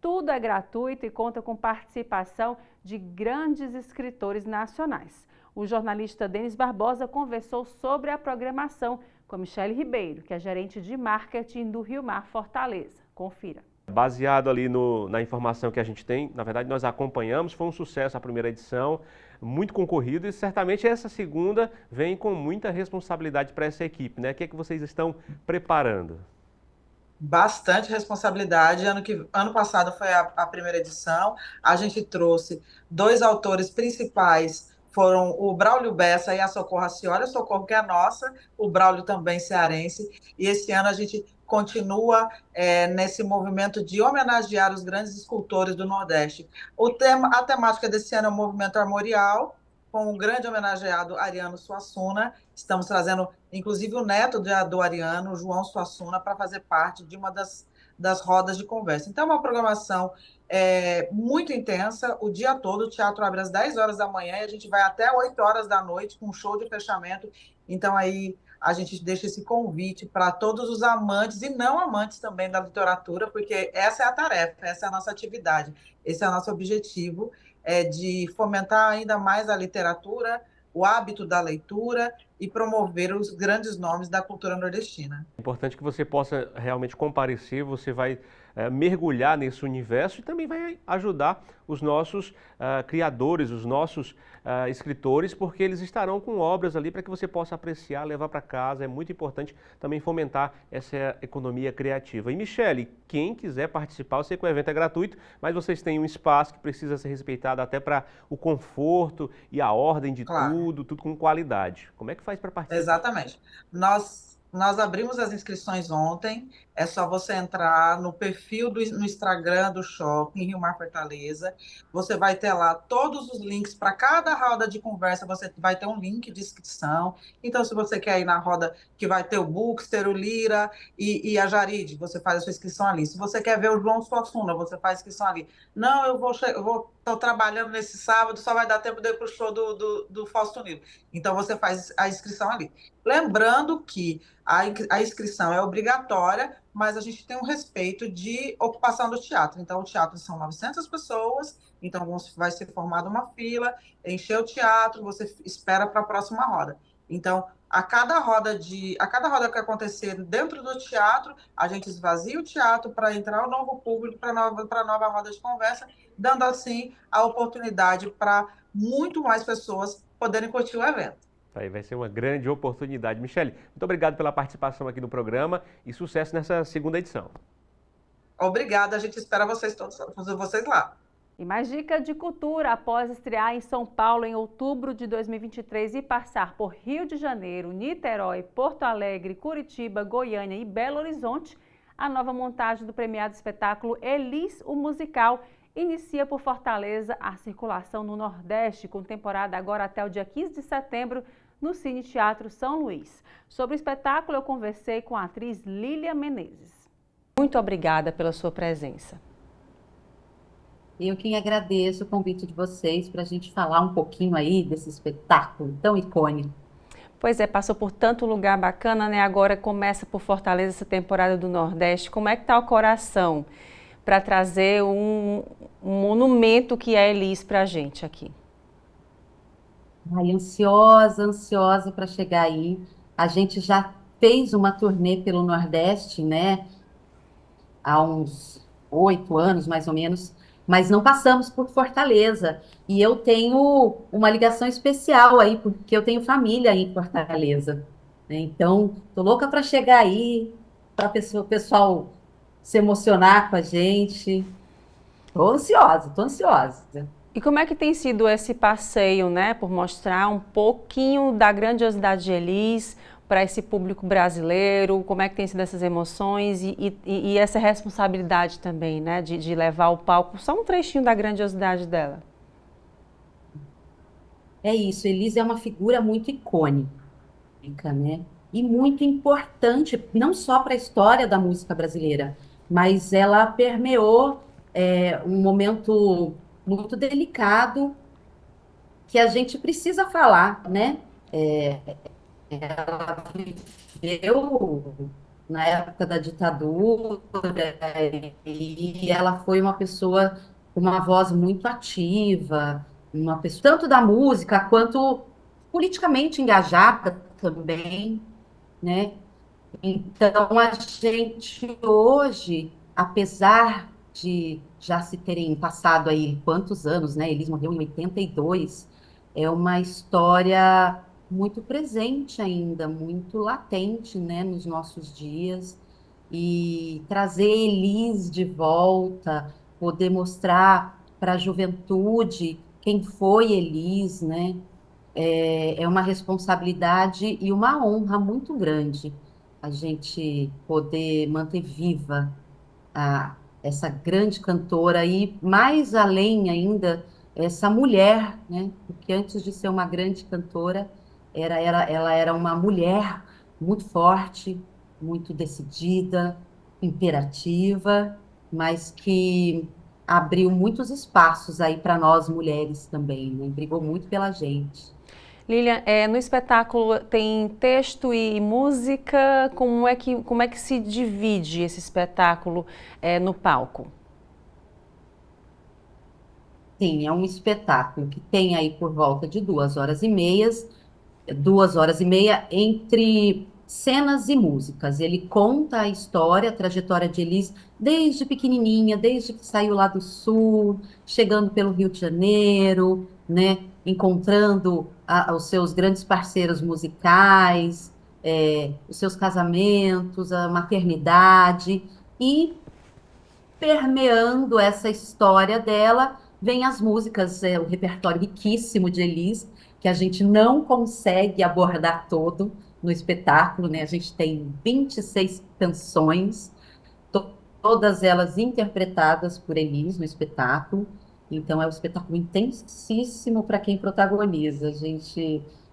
Tudo é gratuito e conta com participação de grandes escritores nacionais. O jornalista Denis Barbosa conversou sobre a programação com Michele Ribeiro, que é gerente de marketing do Rio Mar Fortaleza. Confira. Baseado ali na informação que a gente tem, na verdade nós acompanhamos, foi um sucesso a primeira edição, muito concorrido, e certamente essa segunda vem com muita responsabilidade para essa equipe, né? O que é que vocês estão preparando? Bastante responsabilidade. Ano passado foi a primeira edição, a gente trouxe 2 autores principais, foram o Braulio Bessa e a Socorro Racioli, a Socorro que é nossa, o Braulio também cearense, e esse ano a gente continua nesse movimento de homenagear os grandes escultores do Nordeste. A temática desse ano é o movimento armorial, com o grande homenageado Ariano Suassuna. Estamos trazendo, inclusive, o neto do Ariano, o João Suassuna, para fazer parte de uma das rodas de conversa. Então, é uma programação muito intensa, o dia todo. O teatro abre às 10 horas da manhã e a gente vai até 8 horas da noite com um show de fechamento. Então, aí a gente deixa esse convite para todos os amantes e não amantes também da literatura, porque essa é a tarefa, essa é a nossa atividade, esse é o nosso objetivo, de fomentar ainda mais a literatura, o hábito da leitura e promover os grandes nomes da cultura nordestina. É importante que você possa realmente comparecer, você vai mergulhar nesse universo e também vai ajudar os nossos criadores, os nossos escritores, porque eles estarão com obras ali para que você possa apreciar, levar para casa. É muito importante também fomentar essa economia criativa. E Michele, quem quiser participar, eu sei que o evento é gratuito, mas vocês têm um espaço que precisa ser respeitado até para o conforto e a ordem de tudo com qualidade. Como é que faz para participar? Exatamente. Nós abrimos as inscrições ontem, é só você entrar no perfil no Instagram do Shopping Rio Mar Fortaleza, você vai ter lá todos os links para cada roda de conversa, você vai ter um link de inscrição. Então, se você quer ir na roda que vai ter o Bookster, o Lira e a Jaride, você faz a sua inscrição ali. Se você quer ver o João Suassuna, você faz a inscrição ali. Não, estou trabalhando nesse sábado, só vai dar tempo de ir para o show do Fausto Nilo. Então, você faz a inscrição ali. Lembrando que a inscrição é obrigatória, mas a gente tem um respeito de ocupação do teatro. Então, o teatro são 900 pessoas, então vai ser formada uma fila, encher o teatro, você espera para a próxima roda. Então, a cada roda que acontecer dentro do teatro, a gente esvazia o teatro para entrar o novo público, para a nova roda de conversa, dando assim a oportunidade para muito mais pessoas poderem curtir o evento. Aí vai ser uma grande oportunidade. Michele, muito obrigado pela participação aqui no programa e sucesso nessa segunda edição. Obrigada, a gente espera vocês lá. E mais dica de cultura: após estrear em São Paulo em outubro de 2023 e passar por Rio de Janeiro, Niterói, Porto Alegre, Curitiba, Goiânia e Belo Horizonte, a nova montagem do premiado espetáculo Elis, o Musical, inicia por Fortaleza a circulação no Nordeste, com temporada agora até o dia 15 de setembro no Cine Teatro São Luís. Sobre o espetáculo, eu conversei com a atriz Lília Menezes. Muito obrigada pela sua presença. Eu que agradeço o convite de vocês para a gente falar um pouquinho aí desse espetáculo tão icônico. Pois é, passou por tanto lugar bacana, né? Agora começa por Fortaleza essa temporada do Nordeste. Como é que está o coração para trazer um monumento que é Elis para a gente aqui? Ai, ansiosa para chegar aí. A gente já fez uma turnê pelo Nordeste, né? Há uns 8 anos, mais ou menos, mas não passamos por Fortaleza. E eu tenho uma ligação especial aí, porque eu tenho família aí em Fortaleza, né? Então, tô louca para chegar aí, para o pessoal se emocionar com a gente. Tô ansiosa. E como é que tem sido esse passeio, né, por mostrar um pouquinho da grandiosidade de Elis para esse público brasileiro? Como é que tem sido essas emoções e essa responsabilidade também, né, de levar ao palco só um trechinho da grandiosidade dela? É isso, Elis é uma figura muito icônica, né? E muito importante, não só para a história da música brasileira, mas ela permeou um momento muito delicado que a gente precisa falar, né? Ela viveu na época da ditadura e ela foi uma pessoa com uma voz muito ativa, uma pessoa tanto da música quanto politicamente engajada também, né? Então a gente hoje, apesar de já se terem passado aí quantos anos, né? Elis morreu em 82, é uma história muito presente ainda, muito latente, né, nos nossos dias, e trazer Elis de volta, poder mostrar para a juventude quem foi Elis, né, é uma responsabilidade e uma honra muito grande a gente poder manter viva essa grande cantora e, mais além ainda, essa mulher, né, porque antes de ser uma grande cantora, ela era uma mulher muito forte, muito decidida, imperativa, mas que abriu muitos espaços aí para nós mulheres também, né? Brigou muito pela gente. Lilian, no espetáculo tem texto e música. Como é que se divide esse espetáculo no palco? Sim, é um espetáculo que tem aí por volta de 2 horas e meia entre cenas e músicas. Ele conta a história, a trajetória de Elis desde pequenininha, desde que saiu lá do Sul, chegando pelo Rio de Janeiro, né, encontrando os seus grandes parceiros musicais, os seus casamentos, a maternidade, e permeando essa história dela, vem as músicas, o repertório riquíssimo de Elis, que a gente não consegue abordar todo no espetáculo, né? A gente tem 26 canções, todas elas interpretadas por Elis no espetáculo. Então é um espetáculo intensíssimo para quem protagoniza.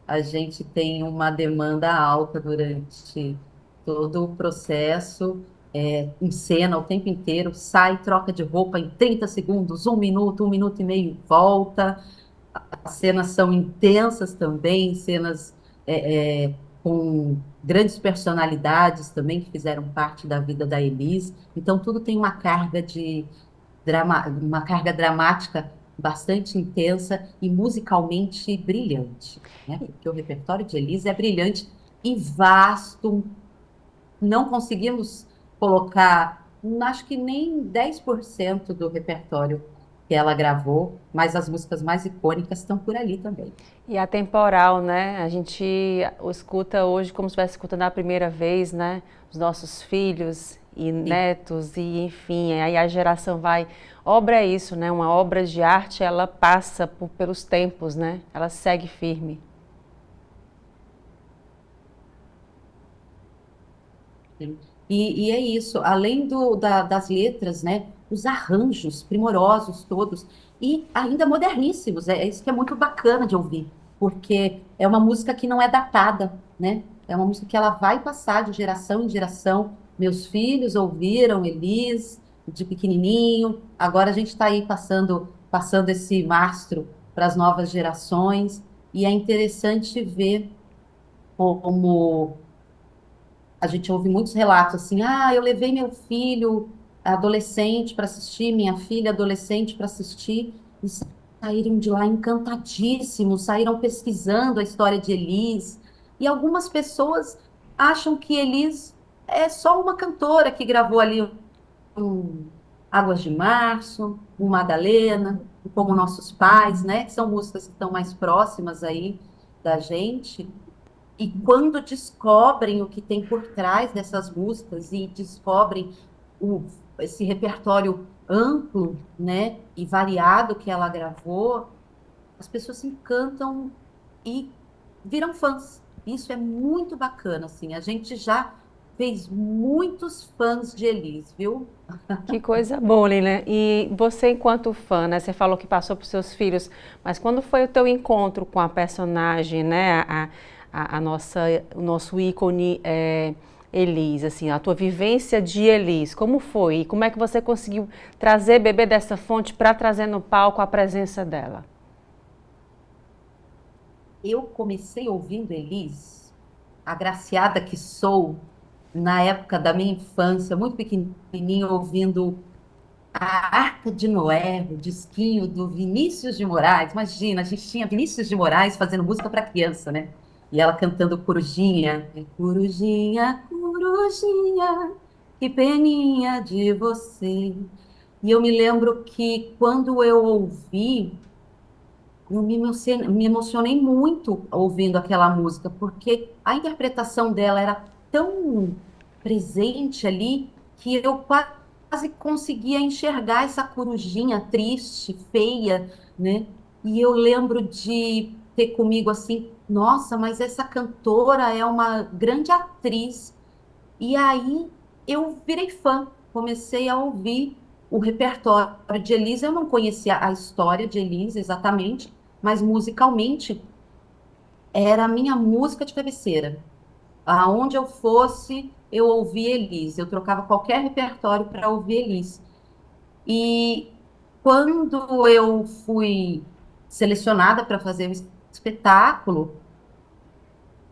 A gente tem uma demanda alta durante todo o processo, em cena o tempo inteiro, sai, troca de roupa em 30 segundos, 1 minuto, 1 minuto e meio, volta. As cenas são intensas também, cenas com grandes personalidades também que fizeram parte da vida da Elis. Então, tudo tem uma carga uma carga dramática bastante intensa e musicalmente brilhante, né? Porque o repertório de Elis é brilhante e vasto. Não conseguimos colocar, acho que nem 10% do repertório que ela gravou, mas as músicas mais icônicas estão por ali também. E atemporal, né? A gente o escuta hoje como se estivesse escutando a primeira vez, né? Os nossos filhos e netos, e enfim, aí a geração vai... Obra é isso, né? Uma obra de arte, ela passa pelos tempos, né? Ela segue firme. E é isso, além das letras, né? Os arranjos primorosos todos, e ainda moderníssimos, é isso que é muito bacana de ouvir, porque é uma música que não é datada, né? É uma música que ela vai passar de geração em geração. Meus filhos ouviram Elis de pequenininho, agora a gente está aí passando esse mastro para as novas gerações, e é interessante ver como a gente ouve muitos relatos assim, eu levei meu filho adolescente para assistir, minha filha adolescente para assistir, e saíram de lá encantadíssimos, saíram pesquisando a história de Elis, e algumas pessoas acham que Elis é só uma cantora que gravou ali um Águas de Março, um Madalena, como Nossos Pais, né, que são músicas que estão mais próximas aí da gente. E quando descobrem o que tem por trás dessas músicas e descobrem esse repertório amplo, né, e variado que ela gravou, as pessoas se encantam e viram fãs. Isso é muito bacana, assim. A gente já fez muitos fãs de Elis, viu? Que coisa boa, né? E você, enquanto fã, né? Você falou que passou para os seus filhos, mas quando foi o teu encontro com a personagem, né? O nosso ícone Elis, assim, a tua vivência de Elis, como foi? E como é que você conseguiu beber dessa fonte para trazer no palco a presença dela? Eu comecei ouvindo Elis, agraciada que sou, na época da minha infância, muito pequenininha, ouvindo a Arca de Noé, o disquinho do Vinícius de Moraes. Imagina, a gente tinha Vinícius de Moraes fazendo música para criança, né? E ela cantando Corujinha. Corujinha, Corujinha, que peninha de você. E eu me lembro que quando eu ouvi, eu me emocionei muito ouvindo aquela música, porque a interpretação dela era tão presente ali que eu quase conseguia enxergar essa corujinha triste, feia, né? E eu lembro de ter comigo assim, nossa, mas essa cantora é uma grande atriz. E aí eu virei fã, comecei a ouvir o repertório de Elis. Eu não conhecia a história de Elis exatamente, mas musicalmente era a minha música de cabeceira. Aonde eu fosse, eu ouvia Elis. Eu trocava qualquer repertório para ouvir Elis. E quando eu fui selecionada para fazer o espetáculo,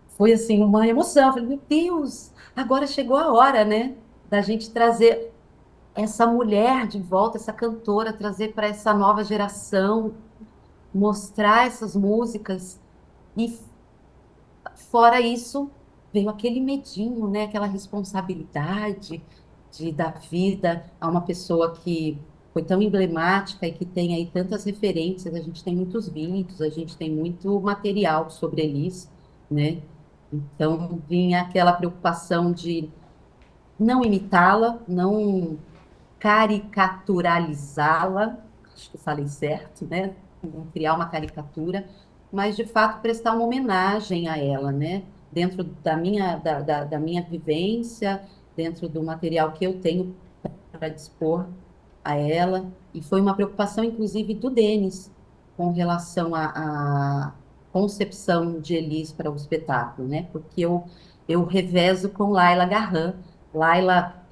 foi assim uma emoção. Eu falei, meu Deus, agora chegou a hora, né, da gente trazer essa mulher de volta, essa cantora, trazer para essa nova geração, mostrar essas músicas. E fora isso, veio aquele medinho, né, aquela responsabilidade de dar vida a uma pessoa que foi tão emblemática e que tem aí tantas referências. A gente tem muitos vídeos, a gente tem muito material sobre Elis, né? Então, vinha aquela preocupação de não imitá-la, não caricaturalizá-la, acho que falei certo, né? Não criar uma caricatura, mas de fato prestar uma homenagem a ela, né? Dentro da minha vivência, dentro do material que eu tenho para dispor a ela. E foi uma preocupação, inclusive, do Denis com relação à concepção de Elis para o espetáculo, né? Porque eu revezo com Laila Garran. Laila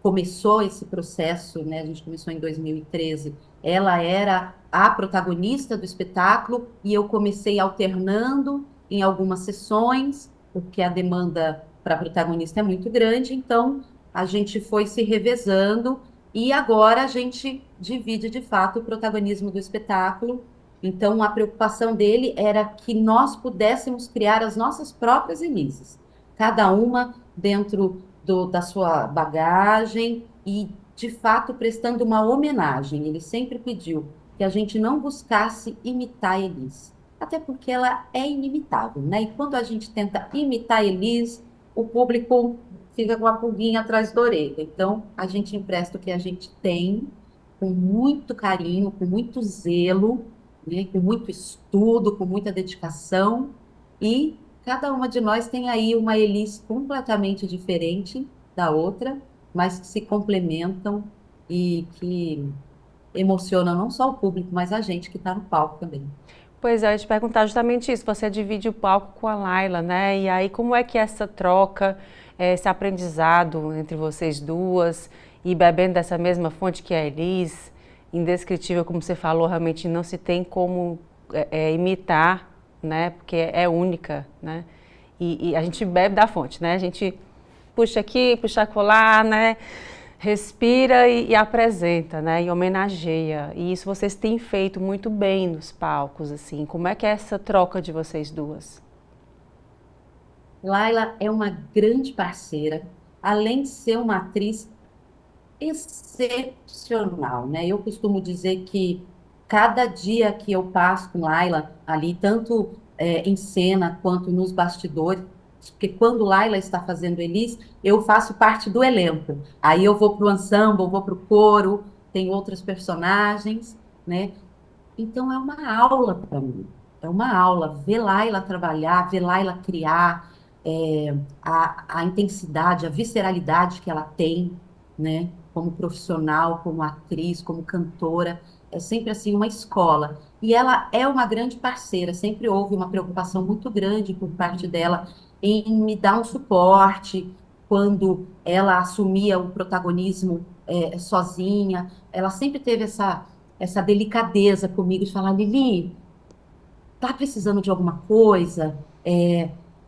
começou esse processo, né? A gente começou em 2013. Ela era a protagonista do espetáculo e eu comecei alternando em algumas sessões porque a demanda para protagonista é muito grande, então a gente foi se revezando e agora a gente divide de fato o protagonismo do espetáculo. Então a preocupação dele era que nós pudéssemos criar as nossas próprias Elises, cada uma dentro da sua bagagem e de fato prestando uma homenagem. Ele sempre pediu que a gente não buscasse imitar a Elis, até porque ela é inimitável, né? E quando a gente tenta imitar a Elis, o público fica com a pulguinha atrás da orelha. Então, a gente empresta o que a gente tem, com muito carinho, com muito zelo, né? Com muito estudo, com muita dedicação, e cada uma de nós tem aí uma Elis completamente diferente da outra, mas que se complementam e que emocionam não só o público, mas a gente que está no palco também. Pois é, eu ia te perguntar justamente isso. Você divide o palco com a Laila, né? E aí, como é que é essa troca, esse aprendizado entre vocês duas, e bebendo dessa mesma fonte que é a Elis, indescritível, como você falou, realmente não se tem como imitar, né? Porque é única, né? E a gente bebe da fonte, né? A gente puxa aqui, puxa acolá, né? Respira e apresenta, né? E homenageia. E isso vocês têm feito muito bem nos palcos, assim. Como é que é essa troca de vocês duas? Laila é uma grande parceira, além de ser uma atriz excepcional, né? Eu costumo dizer que cada dia que eu passo com Laila ali, tanto em cena quanto nos bastidores, porque quando Laila está fazendo Elis, eu faço parte do elenco. Aí eu vou para o ensemble, vou para o coro, tem outros personagens, né? Então é uma aula para mim. É uma aula ver Laila trabalhar, ver Laila criar, a intensidade, a visceralidade que ela tem, né? Como profissional, como atriz, como cantora. É sempre assim uma escola. E ela é uma grande parceira. Sempre houve uma preocupação muito grande por parte dela em me dar um suporte quando ela assumia o protagonismo sozinha. Ela sempre teve essa delicadeza comigo de falar, Lili, tá precisando de alguma coisa?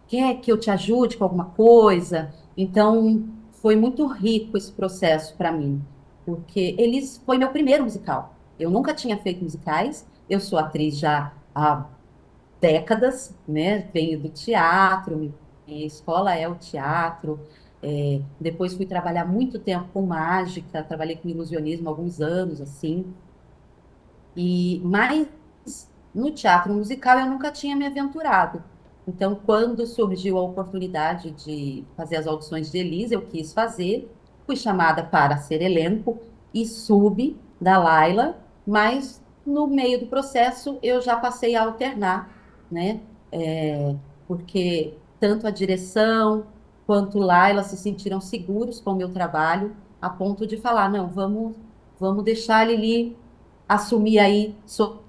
Quer que eu te ajude com alguma coisa? Então, foi muito rico esse processo para mim, porque Elis foi meu primeiro musical. Eu nunca tinha feito musicais, eu sou atriz já há décadas, né? Venho do teatro, minha escola é o teatro. Depois fui trabalhar muito tempo com mágica, trabalhei com ilusionismo há alguns anos, assim. Mas no teatro musical eu nunca tinha me aventurado. Então, quando surgiu a oportunidade de fazer as audições de Elis, eu quis fazer, fui chamada para ser elenco e sub da Laila, mas no meio do processo eu já passei a alternar, né? Porque tanto a direção quanto Laila se sentiram seguros com o meu trabalho, a ponto de falar, não, vamos deixar a Lili assumir aí suas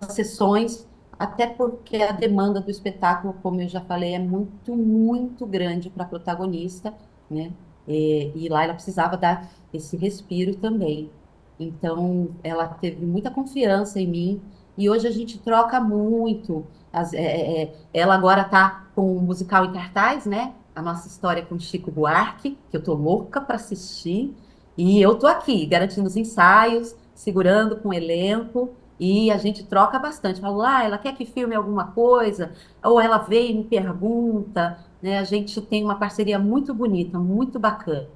sessões, até porque a demanda do espetáculo, como eu já falei, é muito, muito grande para a protagonista, né? E lá ela precisava dar esse respiro também. Então, ela teve muita confiança em mim e hoje a gente troca muito. Ela agora está com o musical em cartaz, né? A nossa história com Chico Buarque, que eu tô louca para assistir. E eu tô aqui, garantindo os ensaios, segurando com o elenco, e a gente troca bastante. Fala, ela quer que filme alguma coisa? Ou ela vem e me pergunta, né? A gente tem uma parceria muito bonita, muito bacana.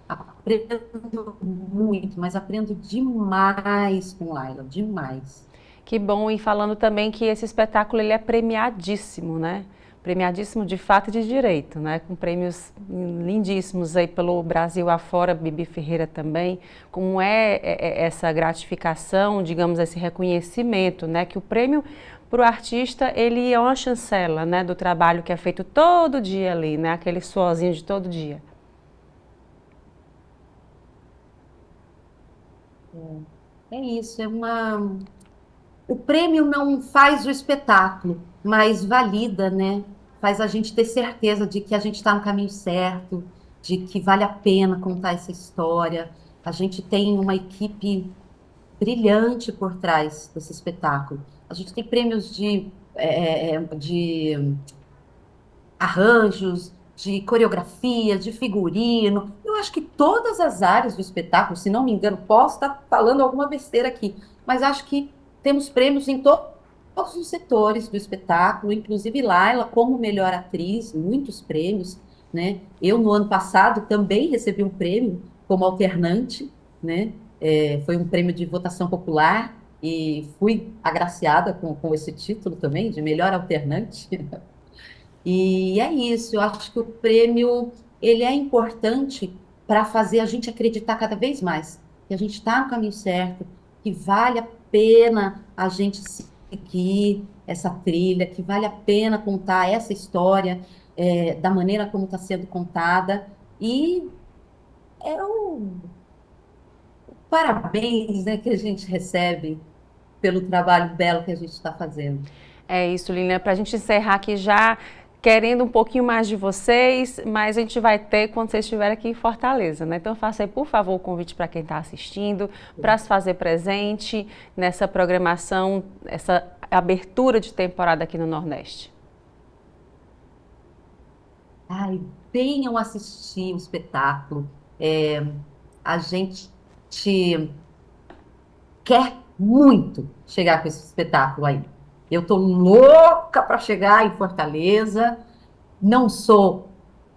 Aprendo muito, mas aprendo demais com Laila, demais. Que bom, e falando também que esse espetáculo ele é premiadíssimo, né? Premiadíssimo de fato e de direito, né? Com prêmios lindíssimos aí pelo Brasil afora, Bibi Ferreira também. Como essa gratificação, digamos, esse reconhecimento, né? Que o prêmio para o artista, ele é uma chancela, né? Do trabalho que é feito todo dia ali, né? Aquele suorzinho de todo dia. É isso, o prêmio não faz o espetáculo, mas valida, né? Faz a gente ter certeza de que a gente está no caminho certo, de que vale a pena contar essa história. A gente tem uma equipe brilhante por trás desse espetáculo. a gente tem prêmios de arranjos, de coreografia, de figurino. Eu acho que todas as áreas do espetáculo, se não me engano, posso estar falando alguma besteira aqui, mas acho que temos prêmios em todos os setores do espetáculo, inclusive Laila, como melhor atriz, muitos prêmios, né? Eu, no ano passado, também recebi um prêmio como alternante, né? Foi um prêmio de votação popular e fui agraciada com esse título também, de melhor alternante. E é isso, eu acho que o prêmio, ele é importante para fazer a gente acreditar cada vez mais que a gente está no caminho certo, que vale a pena a gente seguir essa trilha, que vale a pena contar essa história da maneira como está sendo contada. E é o parabéns, né, que a gente recebe pelo trabalho belo que a gente está fazendo. É isso, Lilian. Para a gente encerrar aqui já, querendo um pouquinho mais de vocês, mas a gente vai ter quando vocês estiverem aqui em Fortaleza, né? Então faça aí, por favor, o convite para quem está assistindo, para se fazer presente nessa programação, essa abertura de temporada aqui no Nordeste. Ai, venham assistir o espetáculo. A gente quer muito chegar com esse espetáculo aí. Eu estou louca para chegar em Fortaleza. Não sou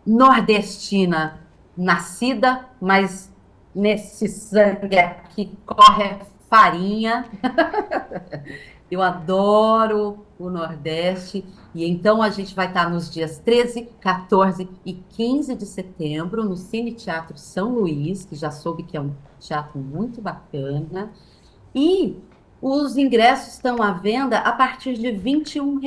nordestina nascida, mas nesse sangue aqui corre farinha. Eu adoro o Nordeste. E então a gente vai estar nos dias 13, 14 e 15 de setembro no Cine Teatro São Luís, que já soube que é um teatro muito bacana. E os ingressos estão à venda a partir de R$ 21,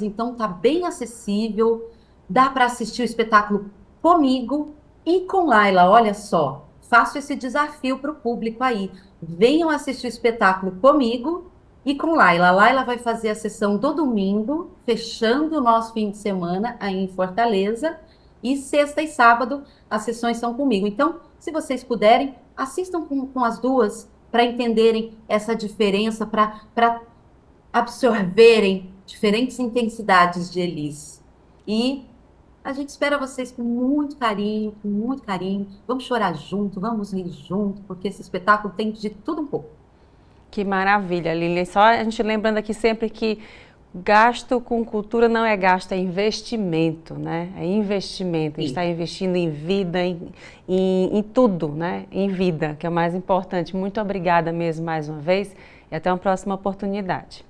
então está bem acessível, dá para assistir o espetáculo comigo e com Laila. Olha só, faço esse desafio para o público aí. Venham assistir o espetáculo comigo e com Laila. A Laila vai fazer a sessão do domingo, fechando o nosso fim de semana aí em Fortaleza, e sexta e sábado as sessões são comigo. Então, se vocês puderem, assistam com as duas, para entenderem essa diferença, para absorverem diferentes intensidades de Elis. E a gente espera vocês com muito carinho, com muito carinho. Vamos chorar junto, vamos rir junto, porque esse espetáculo tem de tudo um pouco. Que maravilha, Lilian. Só a gente lembrando aqui sempre que gasto com cultura não é gasto, é investimento, né? É investimento. A gente está investindo em vida, em tudo, né? Em vida, que é o mais importante. Muito obrigada mesmo mais uma vez e até uma próxima oportunidade.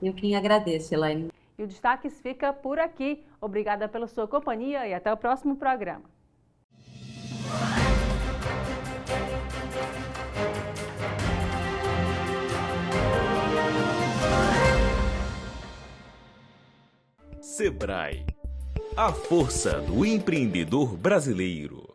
Eu quem agradeço, Elaine. E o Destaques fica por aqui. Obrigada pela sua companhia e até o próximo programa. Sebrae, a força do empreendedor brasileiro.